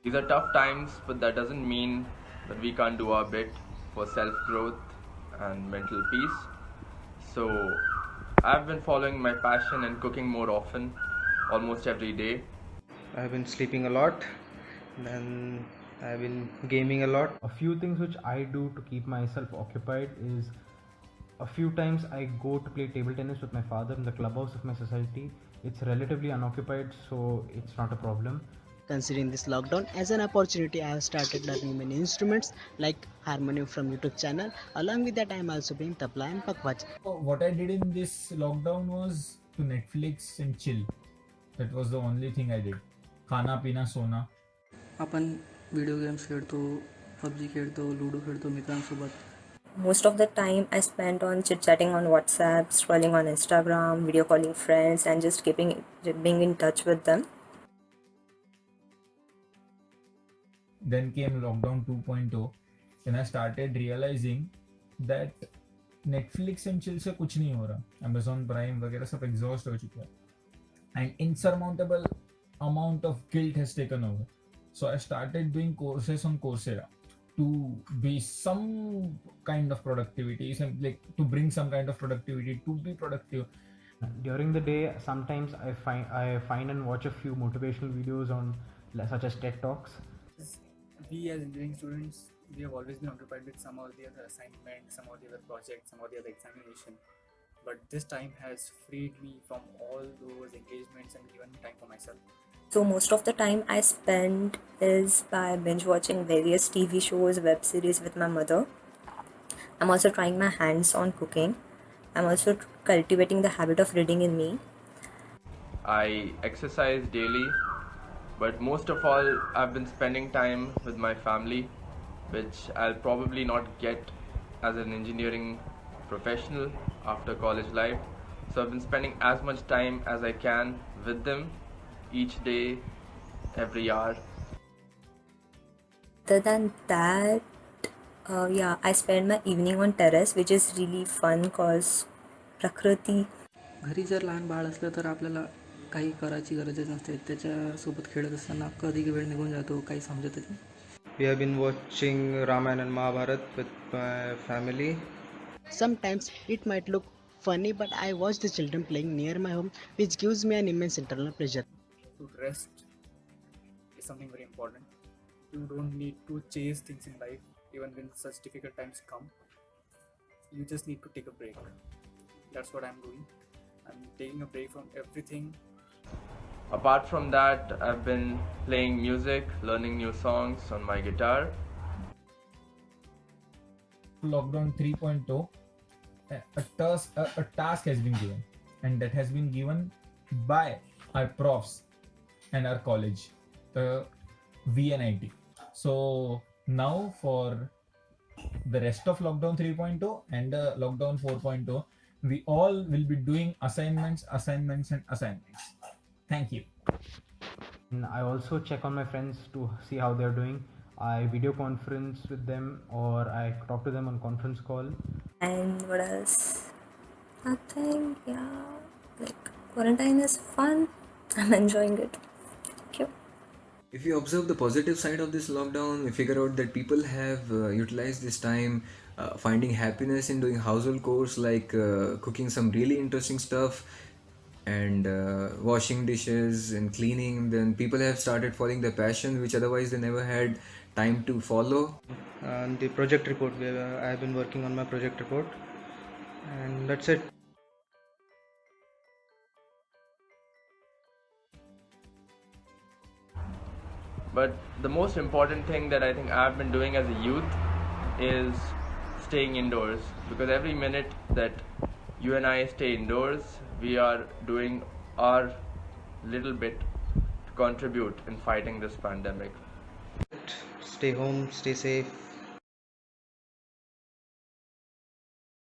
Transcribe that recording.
These are tough times, but that doesn't mean that we can't do our bit for self-growth and mental peace. So I've been following my passion and cooking more often, almost every day. I've been sleeping a lot, then I've been gaming a lot. A few things which I do to keep myself occupied is a few times I go to play table tennis with my father in the clubhouse of my society. It's relatively unoccupied, so it's not a problem. Considering this lockdown as an opportunity, I have started learning many instruments like harmonium from YouTube channel. Along with that, I am also playing tabla and pakwacha. So what I did in this lockdown was to Netflix and chill. That was the only thing I did. खाना पीना सोना. आपण video games खेळतो, PUBG खेळतो, ludo खेळतो मित्रांसोबत. Most of the time I spent on chit-chatting on WhatsApp, scrolling on Instagram, video calling friends, and just being in touch with them. Then came lockdown 2.0 and I started realizing that Netflix and chill से कुछ नहीं हो रहा. Amazon Prime वगैरह सब exhaust हो चुका है. And insurmountable amount of guilt has taken over. So I started doing courses on Coursera to be some kind of productivity, like to bring some kind of productivity, to be productive. During the day, sometimes I find and watch a few motivational videos on such as TED Talks. We as engineering students, we have always been occupied with some or the other assignment, some or the other project, some or the other examination. But this time has freed me from all those engagements and given time for myself. So most of the time I spend is by binge watching various TV shows, web series with my mother. I'm also trying my hands on cooking. I'm also cultivating the habit of reading in me. I exercise daily, but most of all, I've been spending time with my family, which I'll probably not get as an engineering professional after college life. So I've been spending as much time as I can with them each day, every hour. Other than that, I spend my evening on terrace, which is really fun cause prakriti. घरी जर लहान बाळ असलं तर आपल्याला काही करायची गरजच नसते. त्याच्यासोबत खेळत असताना कधी वेळ निघून जातो काही समजतच नाही. We have been watching Ramayana and Mahabharat with my family. Sometimes it might look funny, but I watch the children playing near my home, which gives me an immense internal pleasure. To rest is something very important. You don't need to chase things in life, even when such difficult times come. You just need to take a break. That's what I'm doing. I'm taking a break from everything. Apart from that, I've been playing music, learning new songs on my guitar. Lockdown 3.0, a task has been given, and that has been given by our profs and our college, the VNIT. So now for the rest of lockdown 3.0 and lockdown 4.0, we all will be doing assignments. Thank you. And I also check on my friends to see how they're doing. I video conference with them or I talk to them on conference call. And what else? Nothing. Yeah, like quarantine is fun. I'm enjoying it. Thank you. If you observe the positive side of this lockdown, we figure out that people have utilized this time finding happiness in doing household chores like cooking some really interesting stuff and washing dishes and cleaning. Then people have started following their passion which otherwise they never had time to follow. And the project report, I have been working on my project report, and that's it. But the most important thing that I think I've been doing as a youth is staying indoors, because every minute that you and I stay indoors, we are doing our little bit to contribute in fighting this pandemic. Stay home, stay safe,